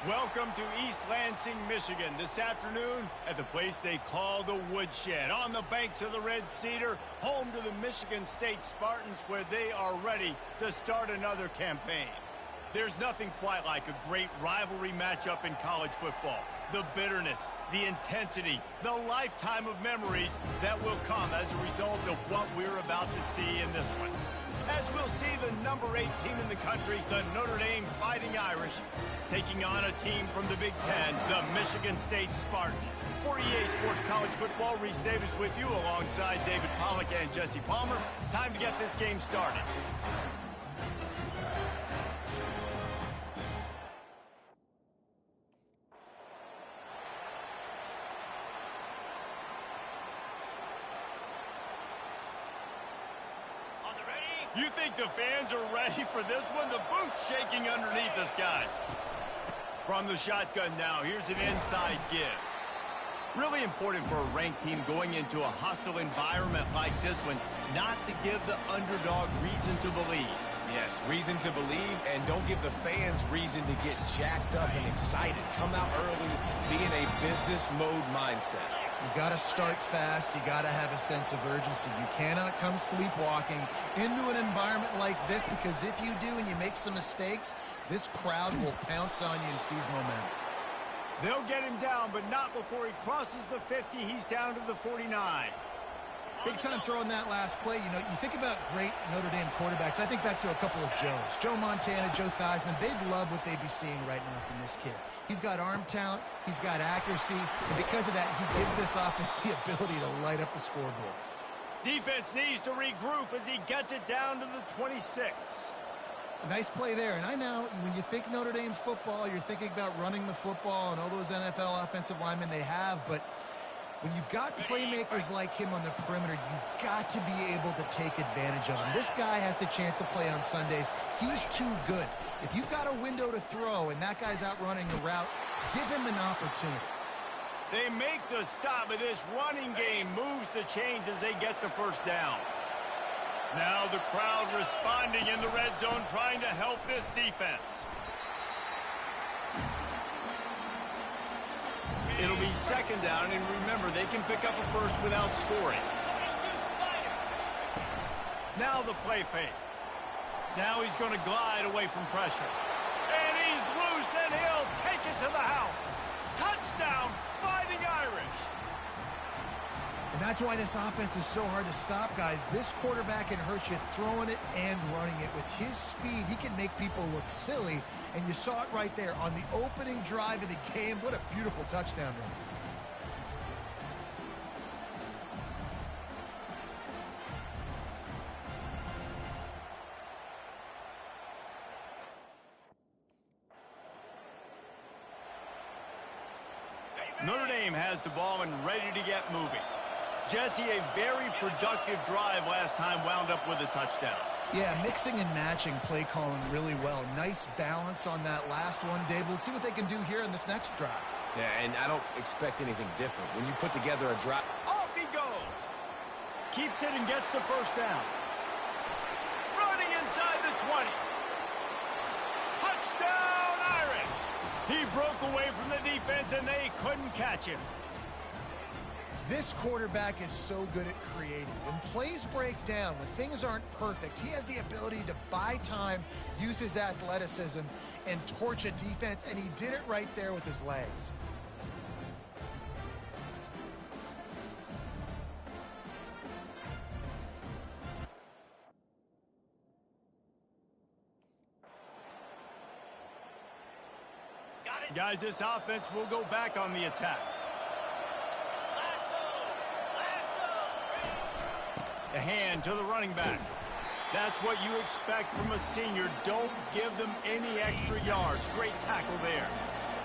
Welcome to East Lansing, Michigan. This afternoon at the place they call the Woodshed, on the banks of the Red Cedar, home to the Michigan State Spartans, where they are ready to start another campaign. There's nothing quite like a great rivalry matchup in college football. The bitterness, the intensity, the lifetime of memories that will come as a result of what we're about to see in this one. As we'll see the number 8 team in the country, the Notre Dame Fighting Irish, taking on a team from the Big Ten, the Michigan State Spartans. For EA Sports College Football, Reese Davis with you alongside David Pollack and Jesse Palmer. Time to get this game started. You think the fans are ready for this one? The booth's shaking underneath us, guys. From the shotgun now, here's an inside give. Really important for a ranked team going into a hostile environment like this one, not to give the underdog reason to believe. Yes, reason to believe, and don't give the fans reason to get jacked up and excited. Come out early, be in a business mode mindset. You got to start fast. You got to have a sense of urgency. You cannot come sleepwalking into an environment like this, because if you do and you make some mistakes, this crowd will pounce on you and seize momentum. They'll get him down, but not before he crosses the 50. He's down to the 49. Big time throw in that last play. You know, you think about great Notre Dame quarterbacks. I think back to a couple of Joes. Joe Montana, Joe Heisman. They'd love what they'd be seeing right now from this kid. He's got arm talent. He's got accuracy. And because of that, he gives this offense the ability to light up the scoreboard. Defense needs to regroup as he gets it down to the 26. A nice play there. And I know when you think Notre Dame football, you're thinking about running the football and all those NFL offensive linemen they have, but when you've got playmakers like him on the perimeter, you've got to be able to take advantage of him. This guy has the chance to play on Sundays. He's too good. If you've got a window to throw and that guy's out running the route, give him an opportunity. They make the stop, but this running game moves the chains as they get the first down. Now the crowd responding in the red zone, trying to help this defense. It'll be second down, and remember, they can pick up a first without scoring. Now the play fake. Now he's going to glide away from pressure. And he's loose, and he'll take it to the house. Touchdown, Fighting Irish. And that's why this offense is so hard to stop, guys. This quarterback can hurt you throwing it and running it. With his speed, he can make people look silly. And you saw it right there on the opening drive of the game. What a beautiful touchdown run. Notre Dame has the ball and ready to get moving. Jesse, a very productive drive last time, wound up with a touchdown. Yeah, mixing and matching play calling really well. Nice balance on that last one, Dave. Let's see what they can do here in this next drive. Yeah, and I don't expect anything different. When you put together a drive... Off he goes. Keeps it and gets the first down. Running inside the 20. Touchdown, Irish. He broke away from the defense, and they couldn't catch him. This quarterback is so good at creating. When plays break down, when things aren't perfect, he has the ability to buy time, use his athleticism, and torch a defense, and he did it right there with his legs. Guys, this offense will go back on the attack. The hand to the running back. That's what you expect from a senior. Don't give them any extra yards. Great tackle there.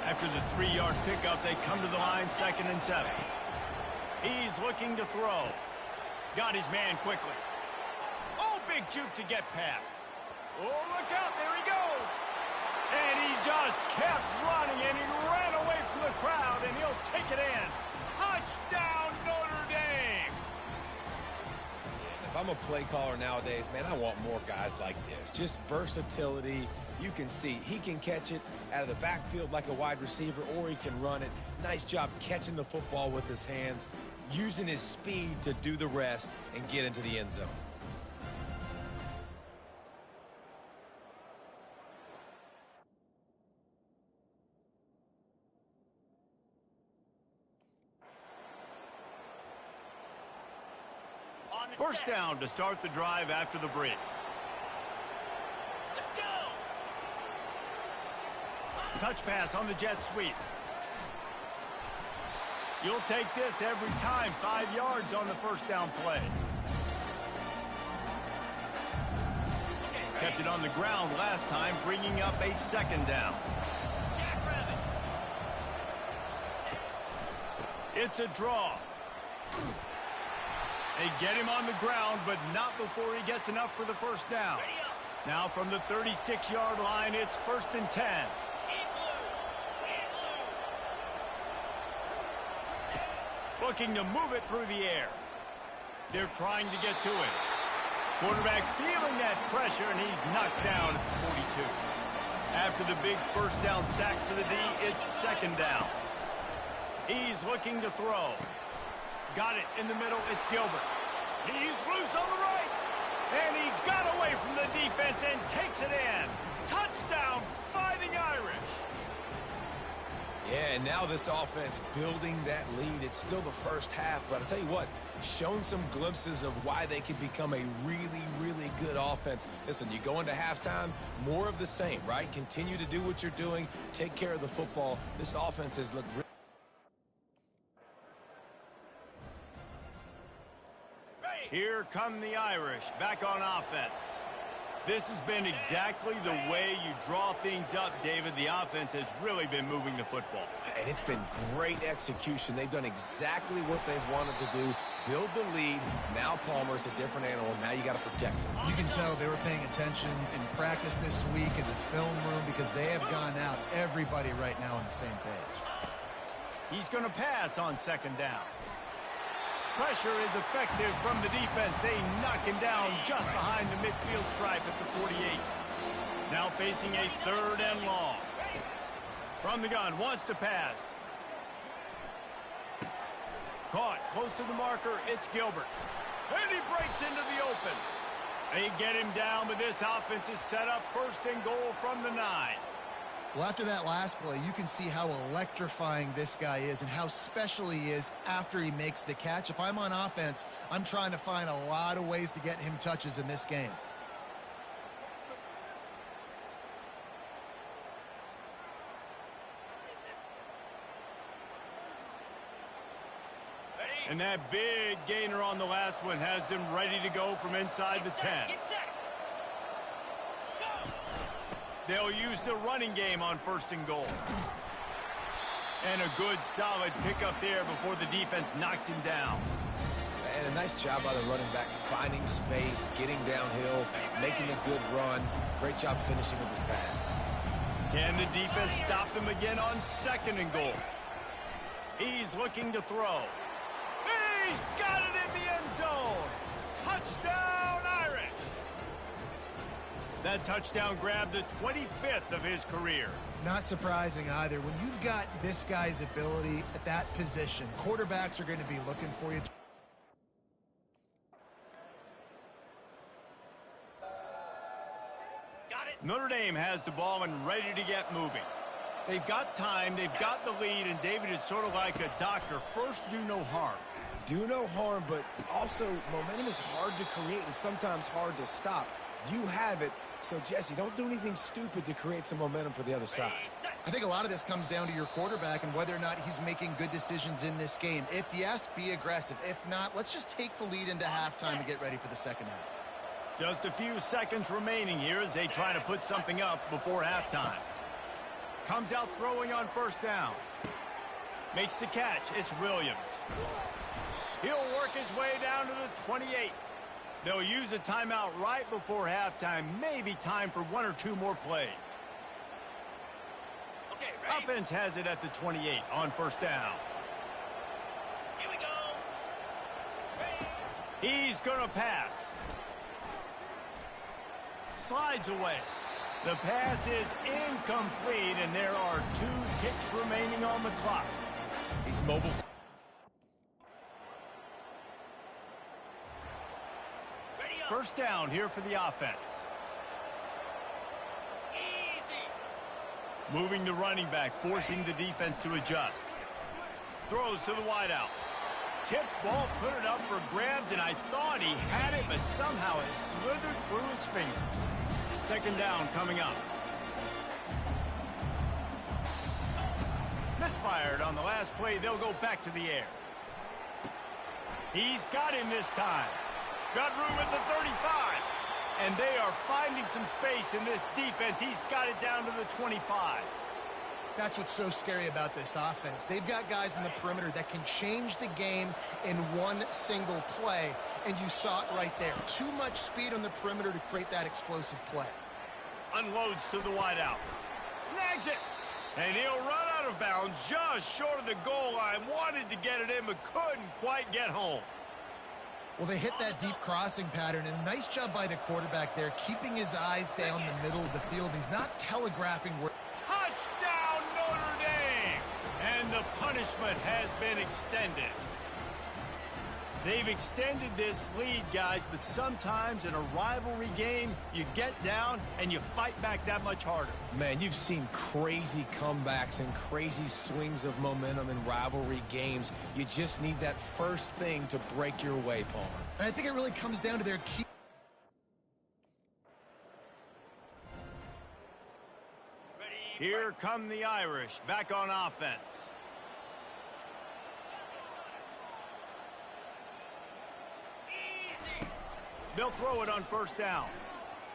After the 3-yard pickup, they come to the line, 2nd and 7. He's looking to throw. Got his man quickly. Oh, big juke to get past. Oh, look out, there he goes. And he just kept running, and he ran away from the crowd, and he'll take it in. Touchdown, Notre Dame. If I'm a play caller nowadays, man, I want more guys like this. Just versatility, You can see he can catch it out of the backfield like a wide receiver, or he can run it. Nice job catching the football with his hands, using his speed to do the rest and get into the end zone. First down to start the drive after the break. Let's go. Touch pass on the jet sweep. You'll take this every time. 5 yards on the first down play. Kept it on the ground last time, bringing up a second down. It's a draw. They get him on the ground, but not before he gets enough for the first down. Now from the 36-yard line, it's 1st and 10. Looking to move it through the air. They're trying to get to it. Quarterback feeling that pressure, and he's knocked down at 42. After the big first down sack for the D, it's second down. He's looking to throw. Got it in the middle. It's Gilbert. He's loose on the right. And he got away from the defense and takes it in. Touchdown, Fighting Irish. Yeah, and now this offense building that lead. It's still the first half, but I'll tell you what, shown some glimpses of why they could become a really, really good offense. Listen, you go into halftime, more of the same, right? Continue to do what you're doing. Take care of the football. This offense has looked really Here come the Irish, back on offense. This has been exactly the way you draw things up, David. The offense has really been moving the football. And it's been great execution. They've done exactly what they've wanted to do. Build the lead. Now Palmer's a different animal. Now you got to protect him. You can tell they were paying attention in practice this week in the film room because they have gone out, everybody right now on the same page. He's going to pass on second down. Pressure is effective from the defense. They knock him down just behind the midfield stripe at the 48. Now facing a 3rd and long. From the gun, wants to pass. Caught close to the marker. It's Gilbert. And he breaks into the open. They get him down, but this offense is set up 1st and goal from the 9. Well, after that last play, you can see how electrifying this guy is and how special he is after he makes the catch. If I'm on offense, I'm trying to find a lot of ways to get him touches in this game. And that big gainer on the last one has them ready to go from inside the 10. They'll use the running game on 1st and goal. And a good, solid pickup there before the defense knocks him down. And a nice job by the running back, finding space, getting downhill, making a good run. Great job finishing with his pads. Can the defense stop them again on 2nd and goal? He's looking to throw. He's got it in the end zone. Touchdown, Irish. That touchdown grabbed the 25th of his career. Not surprising either. When you've got this guy's ability at that position, quarterbacks are going to be looking for you. Got it. Notre Dame has the ball and ready to get moving. They've got time, they've got the lead, and David is sort of like a doctor. First, do no harm. Do no harm, but also momentum is hard to create and sometimes hard to stop. You have it. So, Jesse, don't do anything stupid to create some momentum for the other side. I think a lot of this comes down to your quarterback and whether or not he's making good decisions in this game. If yes, be aggressive. If not, let's just take the lead into halftime and get ready for the second half. Just a few seconds remaining here as they try to put something up before halftime. Comes out throwing on 1st down. Makes the catch. It's Williams. He'll work his way down to the 28. They'll use a timeout right before halftime. Maybe time for 1 or 2 more plays. Okay, ready? Offense has it at the 28 on 1st down. Here we go. Ready. He's going to pass. Slides away. The pass is incomplete, and there are 2 ticks remaining on the clock. He's mobile. First down here for the offense. Easy. Moving the running back, forcing the defense to adjust. Throws to the wideout. Tip ball, put it up for grabs, and I thought he had it, but somehow it slithered through his fingers. Second down coming up. Misfired on the last play. They'll go back to the air. He's got him this time. Got room at the 35. And they are finding some space in this defense. He's got it down to the 25. That's what's so scary about this offense. They've got guys in the perimeter that can change the game in one single play, and you saw it right there. Too much speed on the perimeter to create that explosive play. Unloads to the wideout. Snags it. And he'll run out of bounds just short of the goal line. Wanted to get it in, but couldn't quite get home. Well, they hit that deep crossing pattern, and nice job by the quarterback there, keeping his eyes down the middle of the field. He's not telegraphing where... Touchdown, Notre Dame! And the punishment has been extended. They've extended this lead, guys, but sometimes in a rivalry game, you get down and you fight back that much harder. Man, you've seen crazy comebacks and crazy swings of momentum in rivalry games. You just need that first thing to break your way, Palmer. And I think it really comes down to their key... Here come the Irish, back on offense. They'll throw it on first down.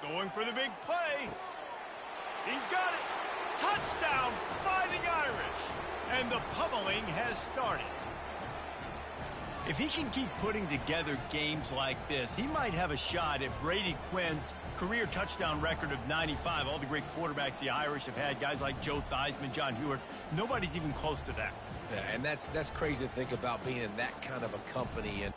Going for the big play. He's got it. Touchdown, Fighting Irish. And the pummeling has started. If he can keep putting together games like this, he might have a shot at Brady Quinn's career touchdown record of 95. All the great quarterbacks the Irish have had, guys like Joe Theismann, John Hewart, nobody's even close to that. Yeah, and that's crazy to think about being in that kind of a company. And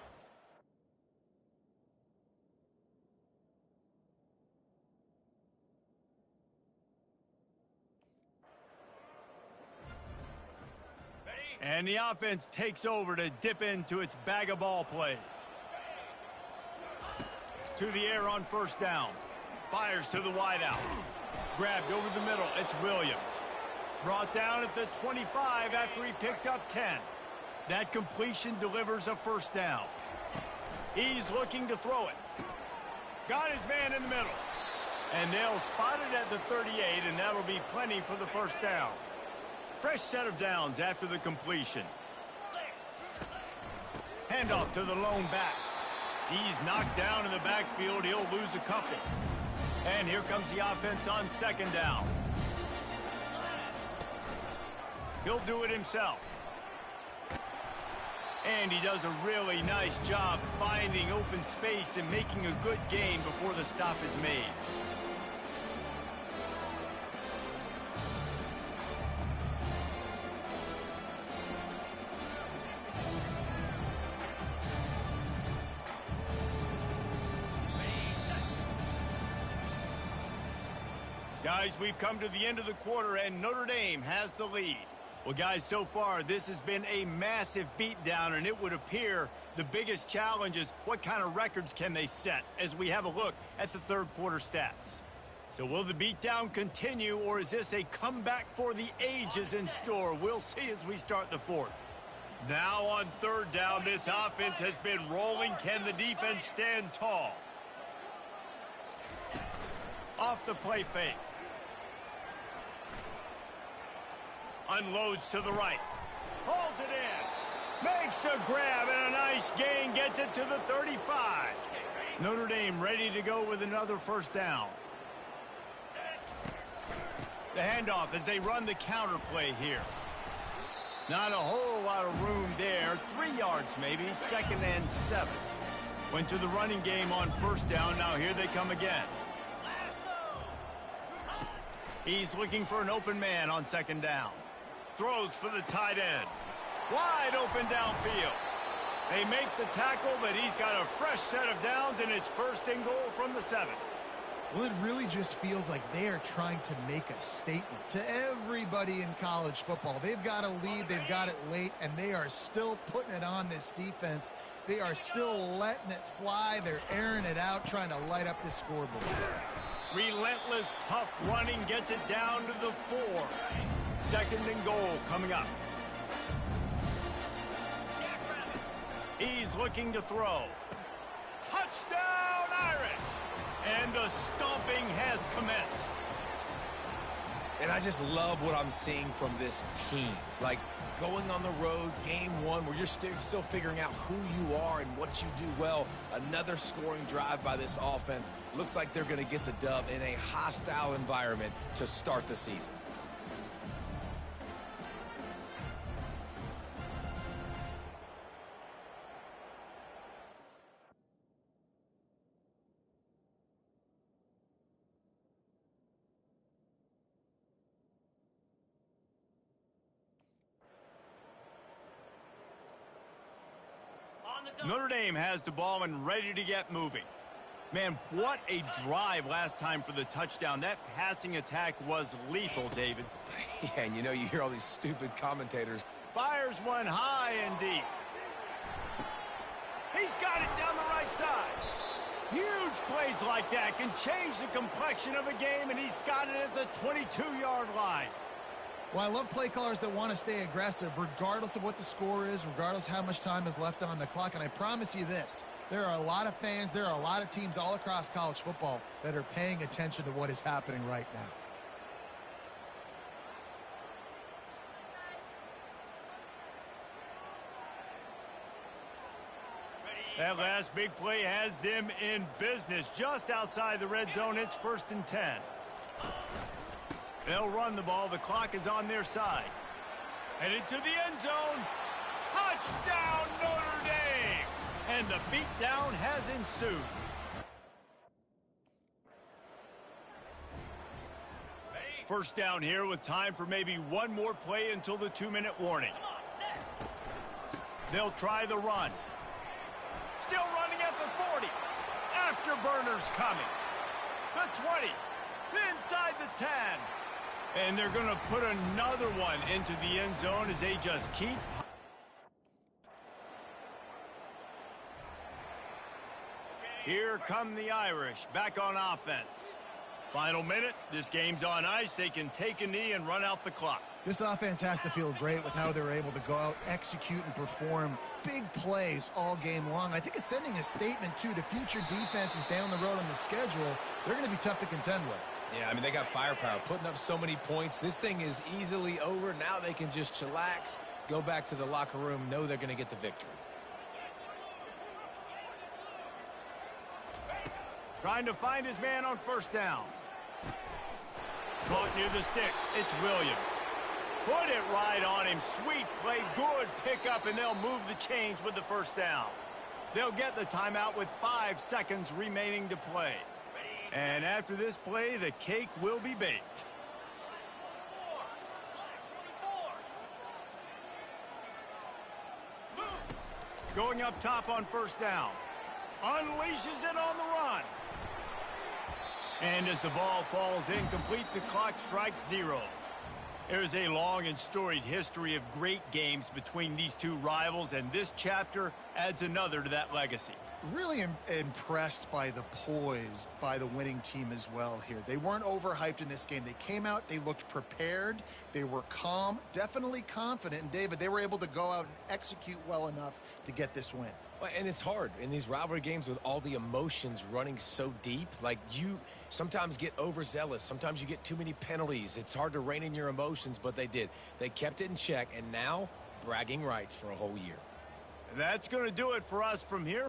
And the offense takes over to dip into its bag of ball plays. To the air on first down. Fires to the wideout. Grabbed over the middle. It's Williams. Brought down at the 25 after he picked up 10. That completion delivers a first down. He's looking to throw it. Got his man in the middle. And they'll spot it at the 38, and that'll be plenty for the first down. Fresh set of downs after the completion. Handoff to the lone back. He's knocked down in the backfield. He'll lose a couple. And here comes the offense on second down. He'll do it himself. And he does a really nice job finding open space and making a good gain before the stop is made. Guys, we've come to the end of the quarter, and Notre Dame has the lead. Well, guys, so far, this has been a massive beatdown, and it would appear the biggest challenge is what kind of records can they set as we have a look at the third quarter stats. So will the beatdown continue, or is this a comeback for the ages in store? We'll see as we start the fourth. Now on third down, this offense has been rolling. Can the defense stand tall? Off the play fake. Unloads to the right. Hauls it in. Makes a grab and a nice gain. Gets it to the 35. Notre Dame ready to go with another first down. The handoff as they run the counter play here. Not a whole lot of room there. 3 yards maybe. 2nd and 7. Went to the running game on first down. Now here they come again. He's looking for an open man on second down. Throws for the tight end. Wide open downfield. They make the tackle, but he's got a fresh set of downs, and it's 1st and goal from the 7. Well, it really just feels like they are trying to make a statement to everybody in college football. They've got a lead, they've got it late, and they are still putting it on this defense. They are still letting it fly. They're airing it out, trying to light up this scoreboard. Relentless, tough running gets it down to the 4. 2nd and goal coming up. He's looking to throw. Touchdown, Irish! And the stomping has commenced. And I just love what I'm seeing from this team. Like, going on the road, game 1, where you're still figuring out who you are and what you do well. Another scoring drive by this offense. Looks like they're going to get the dub in a hostile environment to start the season. Notre Dame has the ball and ready to get moving. Man, what a drive last time for the touchdown. That passing attack was lethal, David. Yeah, and you hear all these stupid commentators. Fires one high and deep. He's got it down the right side. Huge plays like that can change the complexion of a game, and he's got it at the 22-yard line. Well, I love play callers that want to stay aggressive regardless of what the score is, regardless how much time is left on the clock. And I promise you this, there are a lot of fans, there are a lot of teams all across college football that are paying attention to what is happening right now. That last big play has them in business just outside the red zone. It's 1st and 10. They'll run the ball. The clock is on their side. Headed to the end zone. Touchdown, Notre Dame! And the beatdown has ensued. First down here with time for maybe one more play until the 2-minute warning. They'll try the run. Still running at the 40. Afterburners coming. The 20. Inside the 10. And they're going to put another one into the end zone as they just keep. Here come the Irish back on offense. Final minute. This game's on ice. They can take a knee and run out the clock. This offense has to feel great with how they're able to go out, execute, and perform big plays all game long. I think it's sending a statement, too, to future defenses down the road on the schedule. They're going to be tough to contend with. Yeah, I mean, they got firepower, putting up so many points. This thing is easily over. Now they can just chillax, go back to the locker room, know they're going to get the victory. Trying to find his man on first down. Caught near the sticks. It's Williams. Put it right on him. Sweet play. Good pickup, and they'll move the chains with the first down. They'll get the timeout with 5 seconds remaining to play. And after this play, the cake will be baked. Going up top on first down. Unleashes it on the run. And as the ball falls incomplete, the clock strikes 0. There's a long and storied history of great games between these two rivals, and this chapter adds another to that legacy. Really impressed by the poise by the winning team as well here. They weren't overhyped in this game. They came out, they looked prepared, they were calm, definitely confident. And David, they were able to go out and execute well enough to get this win. Well, and it's hard in these rivalry games with all the emotions running so deep. Like, you sometimes get overzealous. Sometimes you get too many penalties. It's hard to rein in your emotions, but they did. They kept it in check, and now bragging rights for a whole year. And that's going to do it for us from here.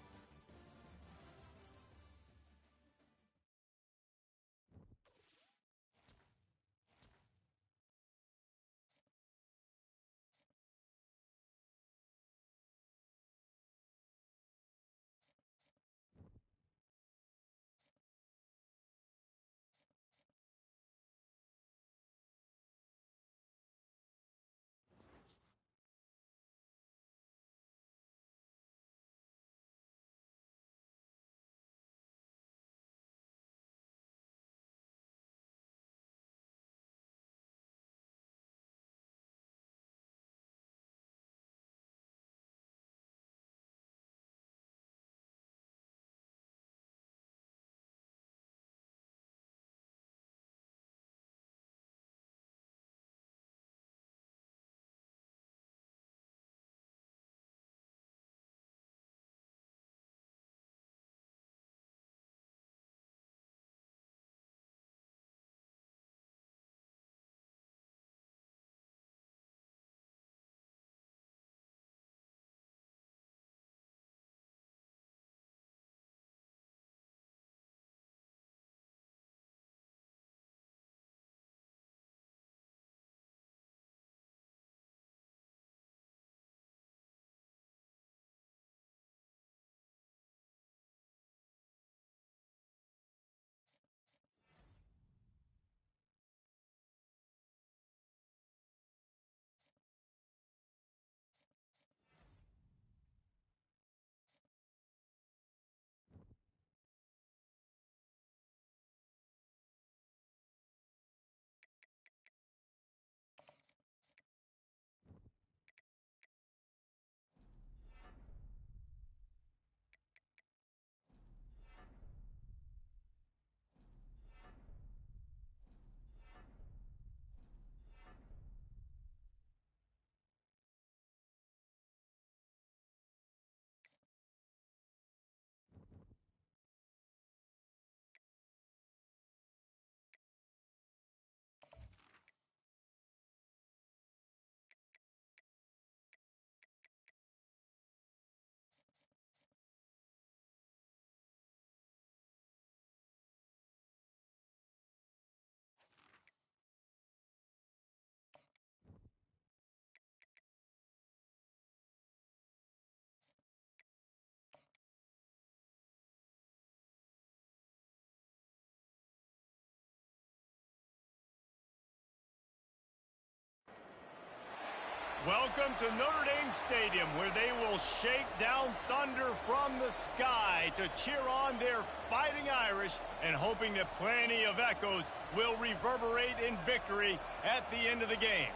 Welcome to Notre Dame Stadium, where they will shake down thunder from the sky to cheer on their Fighting Irish and hoping that plenty of echoes will reverberate in victory at the end of the game.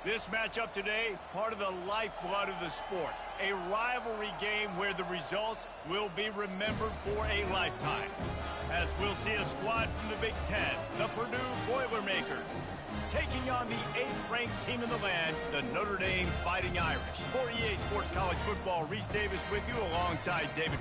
This matchup today, part of the lifeblood of the sport, a rivalry game where the results will be remembered for a lifetime. As we'll see a squad from the Big Ten, the Purdue Boilermakers, taking on the 8th-ranked team in the land, the Notre Dame Fighting Irish. For EA Sports College Football, Reese Davis with you alongside David.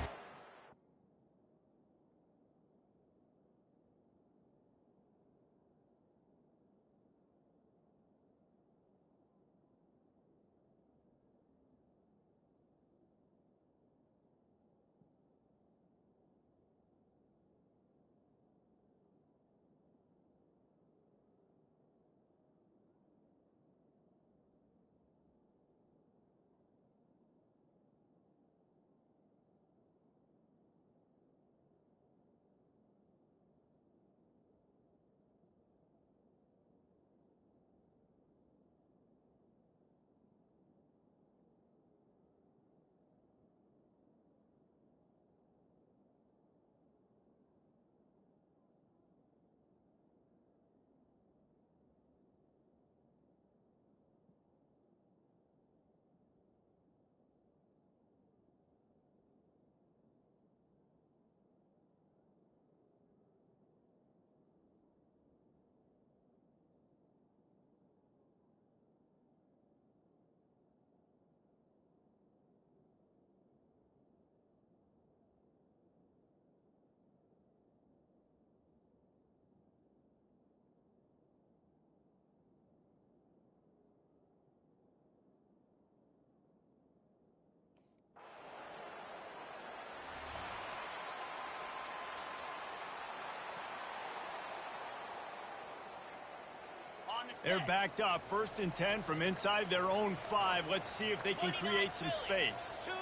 They're backed up, 1st and 10 from inside their own 5. Let's see if they can create some space. 2-9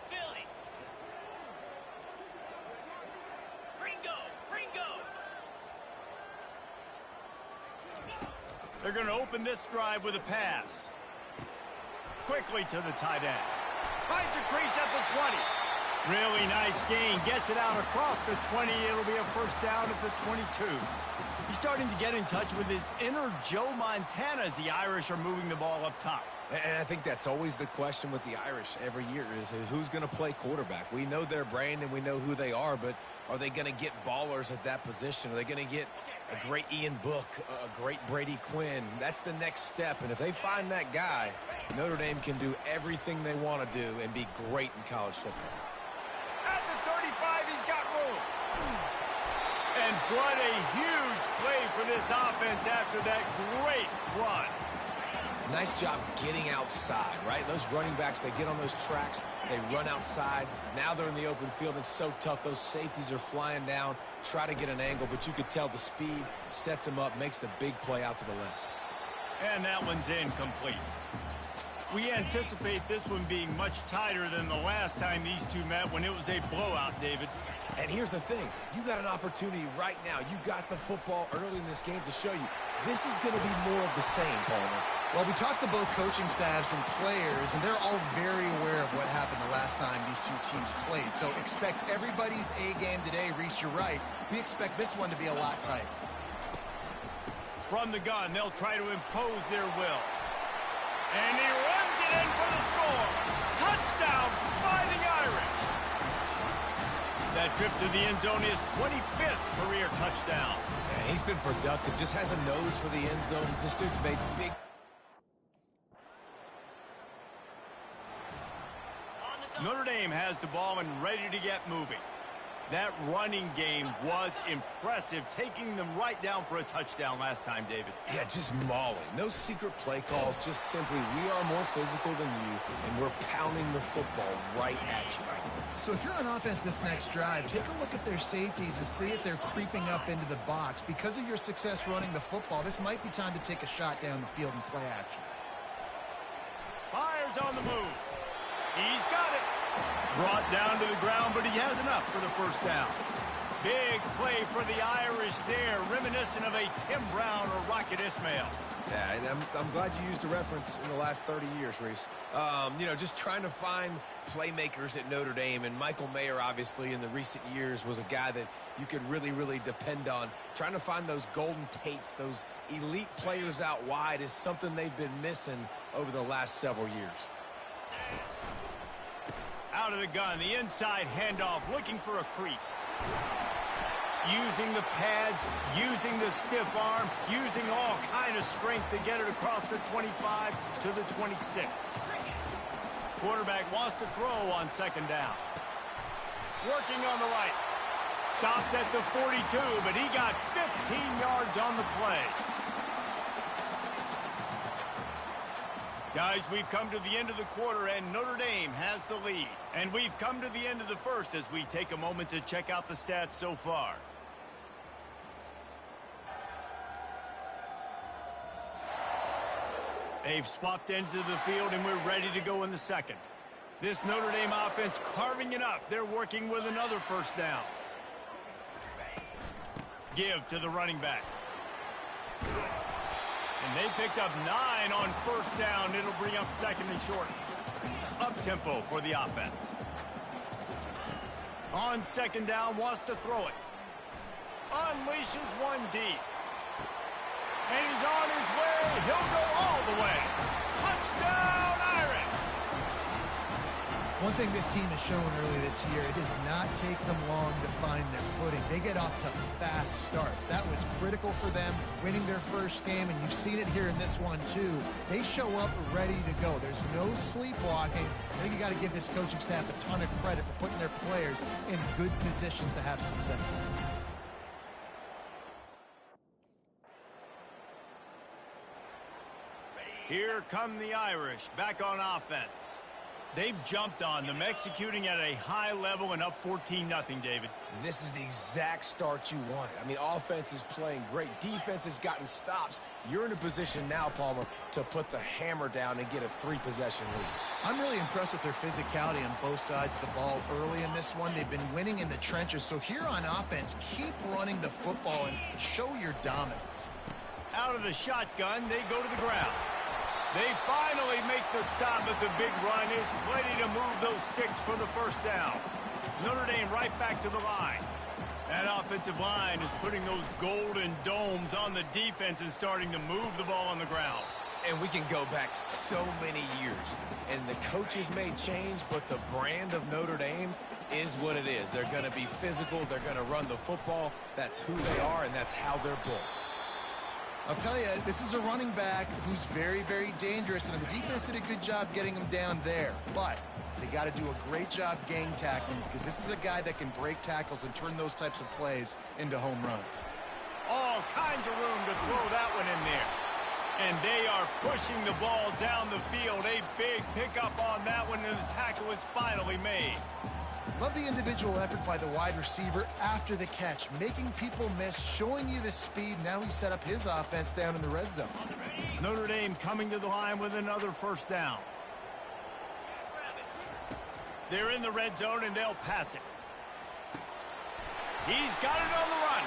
Philly. Ringo. They're going to open this drive with a pass. Quickly to the tight end. Finds a crease at the 20. Really nice gain. Gets it out across the 20. It'll be a first down at the 22. He's starting to get in touch with his inner Joe Montana as the Irish are moving the ball up top. And I think that's always the question with the Irish every year is who's going to play quarterback. We know their brand and we know who they are, but are they going to get ballers at that position? Are they going to get a great Ian Book, a great Brady Quinn? That's the next step, and if they find that guy, Notre Dame can do everything they want to do and be great in college football. At the 35, he's got room. And what a huge play for this offense after that great run. Nice job getting outside, right? Those running backs, they get on those tracks, they run outside. Now they're in the open field. It's so tough. Those safeties are flying down, try to get an angle, but you could tell the speed sets them up, makes the big play out to the left. And that one's incomplete. We anticipate this one being much tighter than the last time these two met when it was a blowout, David. And here's the thing. You got an opportunity right now. You got the football early in this game to show you this is going to be more of the same, Palmer. Well, we talked to both coaching staffs and players, and they're all very aware of what happened the last time these two teams played. So expect everybody's A game today. Reese, you're right. We expect this one to be a lot tighter. From the gun, they'll try to impose their will. And he runs it in for the score. Touchdown, Fighting Irish. That trip to the end zone is 25th career touchdown. Yeah, he's been productive, just has a nose for the end zone. This dude's made big... Notre Dame has the ball and ready to get moving. That running game was impressive, taking them right down for a touchdown last time, David. Yeah, just mauling. No secret play calls, just simply we are more physical than you, and we're pounding the football right at you. So if you're on offense this next drive, take a look at their safeties and see if they're creeping up into the box. Because of your success running the football, this might be time to take a shot down the field and play action. Fires on the move. He's got it. Brought down to the ground, but he has enough for the first down. Big play for the Irish there, reminiscent of a Tim Brown or Rocket Ismail. Yeah, and I'm glad you used a reference in the last 30 years, Reese. You know, just trying to find playmakers at Notre Dame, and Michael Mayer, obviously, in the recent years was a guy that you could really, really depend on. Trying to find those golden Tates, those elite players out wide is something they've been missing over the last several years. Out of the gun, the inside handoff, looking for a crease. Using the pads, using the stiff arm, using all kind of strength to get it across the 25 to the 26. Quarterback wants to throw on second down. Working on the right. Stopped at the 42, but he got 15 yards on the play. Guys, we've come to the end of the quarter, and Notre Dame has the lead. And we've come to the end of the first as we take a moment to check out the stats so far. They've swapped ends of the field, and we're ready to go in the second. This Notre Dame offense carving it up. They're working with another first down. Give to the running back. And they picked up 9 on first down. It'll bring up second and short. Up-tempo for the offense. On second down, wants to throw it. Unleashes one deep. And he's on his way. He'll go all the way. Touchdown, Irish! One thing this team has shown early this year, it does not take them long to find their footing. They get off to fast starts. That was critical for them, winning their first game, and you've seen it here in this one, too. They show up ready to go. There's no sleepwalking. I think you got to give this coaching staff a ton of credit for putting their players in good positions to have success. Here come the Irish, back on offense. They've jumped on them, executing at a high level and up 14-0, David. This is the exact start you wanted. I mean, offense is playing great. Defense has gotten stops. You're in a position now, Palmer, to put the hammer down and get a 3-possession lead. I'm really impressed with their physicality on both sides of the ball early in this one. They've been winning in the trenches. So here on offense, keep running the football and show your dominance. Out of the shotgun, they go to the ground. They finally make the stop, but the big run is ready to move those sticks for the first down. Notre Dame right back to the line. That offensive line is putting those golden domes on the defense and starting to move the ball on the ground. And we can go back so many years. And the coaches may change, but the brand of Notre Dame is what it is. They're going to be physical. They're going to run the football. That's who they are, and that's how they're built. I'll tell you, this is a running back who's very, very dangerous, and the defense did a good job getting him down there. But they got to do a great job gang tackling because this is a guy that can break tackles and turn those types of plays into home runs. All kinds of room to throw that one in there. And they are pushing the ball down the field. A big pickup on that one, and the tackle is finally made. Love the individual effort by the wide receiver after the catch, making people miss, showing you the speed. Now he set up his offense down in the red zone. Notre Dame coming to the line with another first down. They're in the red zone, and they'll pass it. He's got it on the run.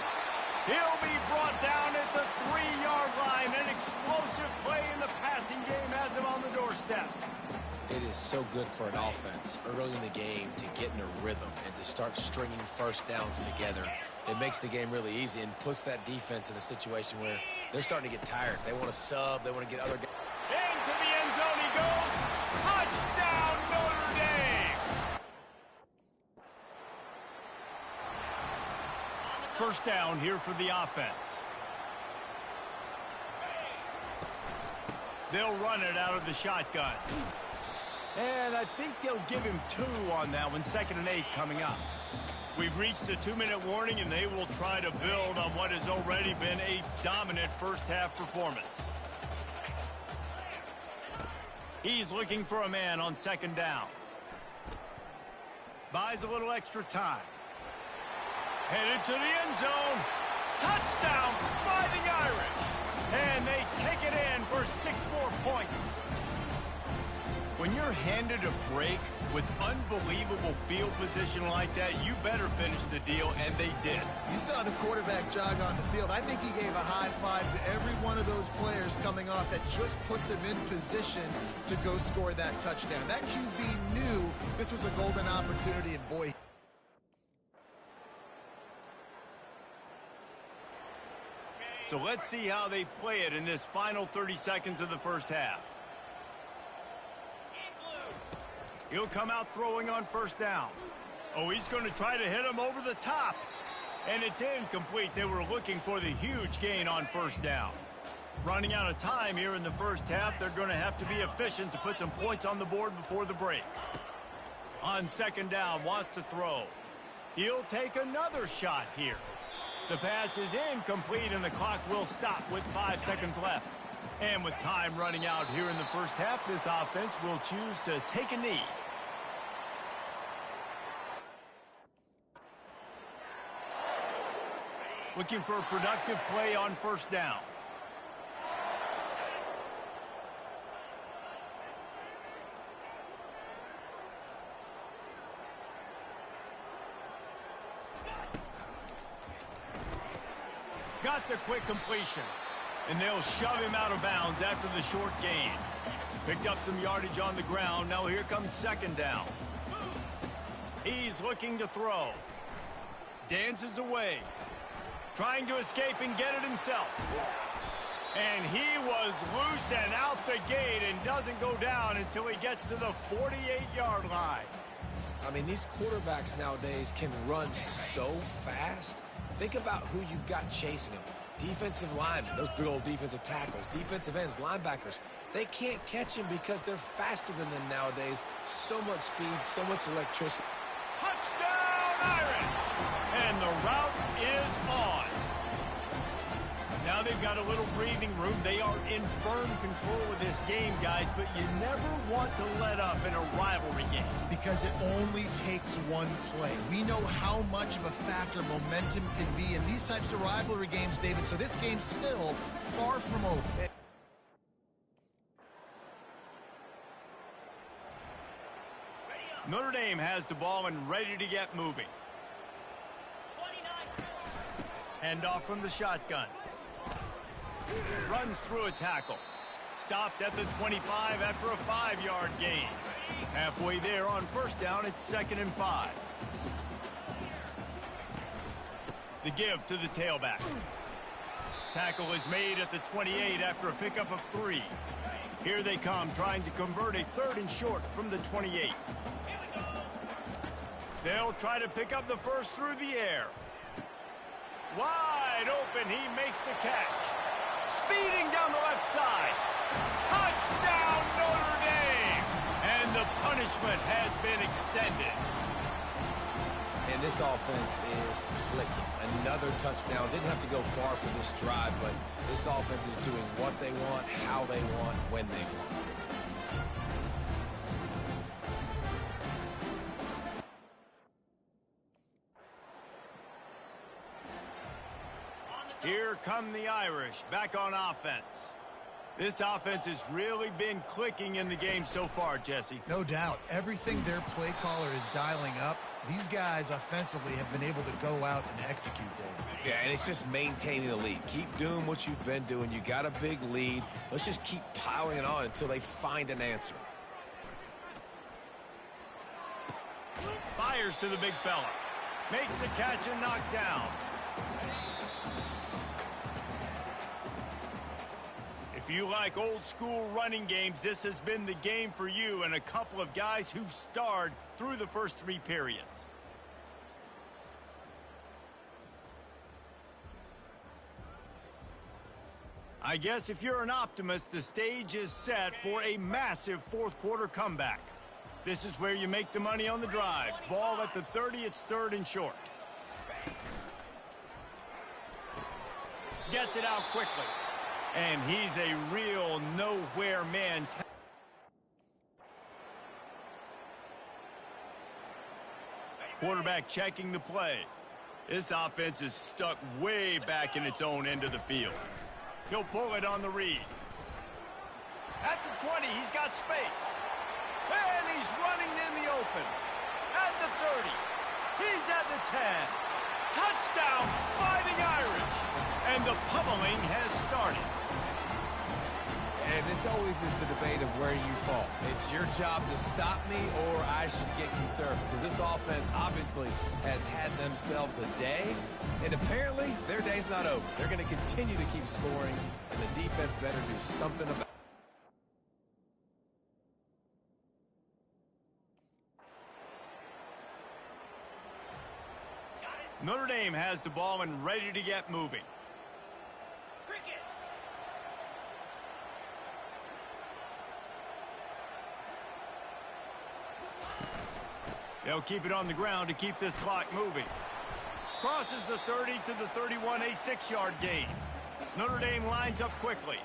He'll be brought down at the 3-yard line. An explosive play in the passing game has him on the doorstep. It is so good for an offense early in the game to get in a rhythm and to start stringing first downs together. It makes the game really easy and puts that defense in a situation where they're starting to get tired. They want to sub. They want to get other guys. Into the end zone he goes. Touchdown, Notre Dame! First down here for the offense. They'll run it out of the shotgun. And I think they'll give him 2 on that one. 2nd and 8 coming up. We've reached the 2-minute warning, and they will try to build on what has already been a dominant first-half performance. He's looking for a man on 2nd down. Buys a little extra time. Headed to the end zone. Touchdown, Fighting Irish. And they take it in for 6 more points. When you're you're handed a break with unbelievable field position like that, you better finish the deal, and they did. You saw the quarterback jog on the field. I think he gave a high five to every one of those players coming off that just put them in position to go score that touchdown. That QB knew this was a golden opportunity, and boy. So let's see how they play it in this final 30 seconds of the first half. He'll come out throwing on first down. Oh, he's going to try to hit him over the top. And it's incomplete. They were looking for the huge gain on first down. Running out of time here in the first half, they're going to have to be efficient to put some points on the board before the break. On second down, wants to throw. He'll take another shot here. The pass is incomplete, and the clock will stop with 5 seconds left. And with time running out here in the first half, this offense will choose to take a knee. Looking for a productive play on first down. Got the quick completion. And they'll shove him out of bounds after the short gain. Picked up some yardage on the ground. Now here comes second down. He's looking to throw. Dances away. Trying to escape and get it himself. And he was loose and out the gate and doesn't go down until he gets to the 48-yard line. I mean, these quarterbacks nowadays can run so fast. Think about who you've got chasing them. Defensive linemen, those big old defensive tackles, defensive ends, linebackers. They can't catch him because they're faster than them nowadays. So much speed, so much electricity. Touchdown, Irish! And the route is on. Now they've got a little breathing room. They are in firm control of this game, guys, but you never want to let up in a rivalry game. Because it only takes one play. We know how much of a factor momentum can be in these types of rivalry games, David, so this game's still far from over. Notre Dame has the ball and ready to get moving. Hand off from the shotgun. Runs through a tackle. Stopped at the 25 after a 5-yard gain. Halfway there on first down, it's 2nd and 5. The give to the tailback. Tackle is made at the 28 after a pickup of 3. Here they come, trying to convert a 3rd and short from the 28. They'll try to pick up the first through the air. Wide open, he makes the catch. Speeding down the left side. Touchdown, Notre Dame! And the punishment has been extended. And this offense is clicking. Another touchdown. Didn't have to go far for this drive, but this offense is doing what they want, how they want, when they want. Here come the Irish, back on offense. This offense has really been clicking in the game so far, Jesse. No doubt. Everything their play caller is dialing up, these guys offensively have been able to go out and execute, David. Yeah, and it's just maintaining the lead. Keep doing what you've been doing. You got a big lead. Let's just keep piling it on until they find an answer. Fires to the big fella. Makes the catch and knocked down. If you like old school running games, this has been the game for you and a couple of guys who've starred through the first 3 periods. I guess if you're an optimist, the stage is set for a massive 4th quarter comeback. This is where you make the money on the drives. Ball at the 30, it's 3rd and short. Gets it out quickly. And he's a real nowhere man. Quarterback checking the play. This offense is stuck way back in its own end of the field. He'll pull it on the read. At the 20, he's got space. And he's running in the open. At the 30. He's at the 10. Touchdown, Fighting Irish. And the pummeling has started. And this always is the debate of where you fall. It's your job to stop me or I should get conservative. Because this offense obviously has had themselves a day. And apparently their day's not over. They're going to continue to keep scoring. And the defense better do something about it. Notre Dame has the ball and ready to get moving. Cricket. They'll keep it on the ground to keep this clock moving. Crosses the 30 to the 31, a 6-yard gain. Notre Dame lines up quickly.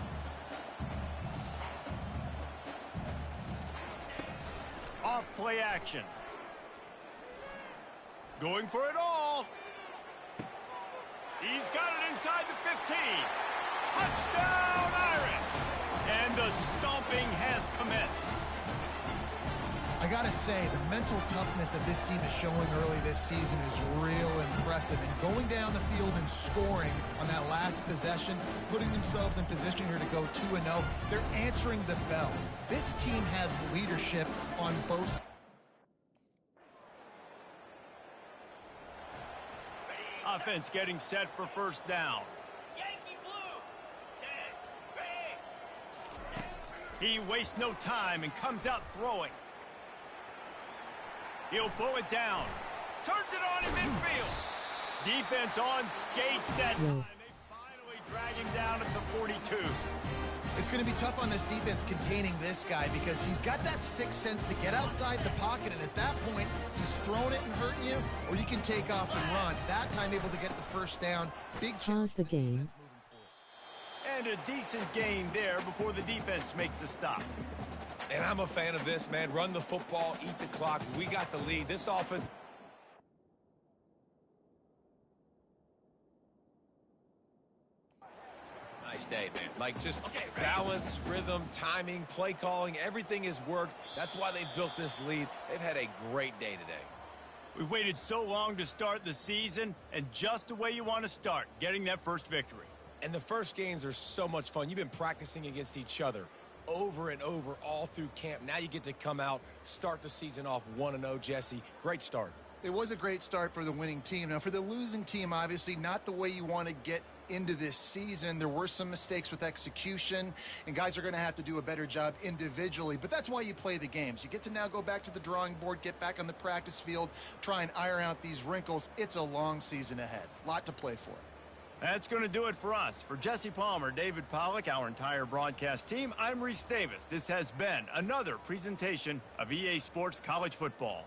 Off play action. Going for it all. He's got it inside the 15. Touchdown, Irish! And the stomping has commenced. I got to say, the mental toughness that this team is showing early this season is real impressive. And going down the field and scoring on that last possession, putting themselves in position here to go 2-0, they're answering the bell. This team has leadership on both sides. Offense getting set for first down. Yankee blue. Set. Ready. He wastes no time and comes out throwing. He'll pull it down. Turns it on in midfield. Defense on skates that time. They finally drag him down at the 42. It's going to be tough on this defense containing this guy because he's got that sixth sense to get outside the pocket, and at that point, he's throwing it and hurting you, or you can take off and run. That time able to get the first down. Big chance the game. And a decent gain there before the defense makes the stop. And I'm a fan of this, man. Run the football, eat the clock. We got the lead. This offense... Nice day, man. Like, just balance, rhythm, timing, play calling, everything has worked. That's why they've built this lead. They've had a great day today. We've waited so long to start the season, and just the way you want to start, getting that first victory. And the first games are so much fun. You've been practicing against each other over and over all through camp. Now you get to come out, start the season off 1-0, Jesse. Great start. It was a great start for the winning team. Now, for the losing team, obviously not the way you want to get into this season. There were some mistakes with execution, and guys are going to have to do a better job individually. But that's why you play the games. You get to now go back to the drawing board, get back on the practice field, try and iron out these wrinkles. It's a long season ahead. A lot to play for. That's going to do it for us. For Jesse Palmer, David Pollack, our entire broadcast team, I'm Reese Davis. This has been another presentation of EA Sports College Football.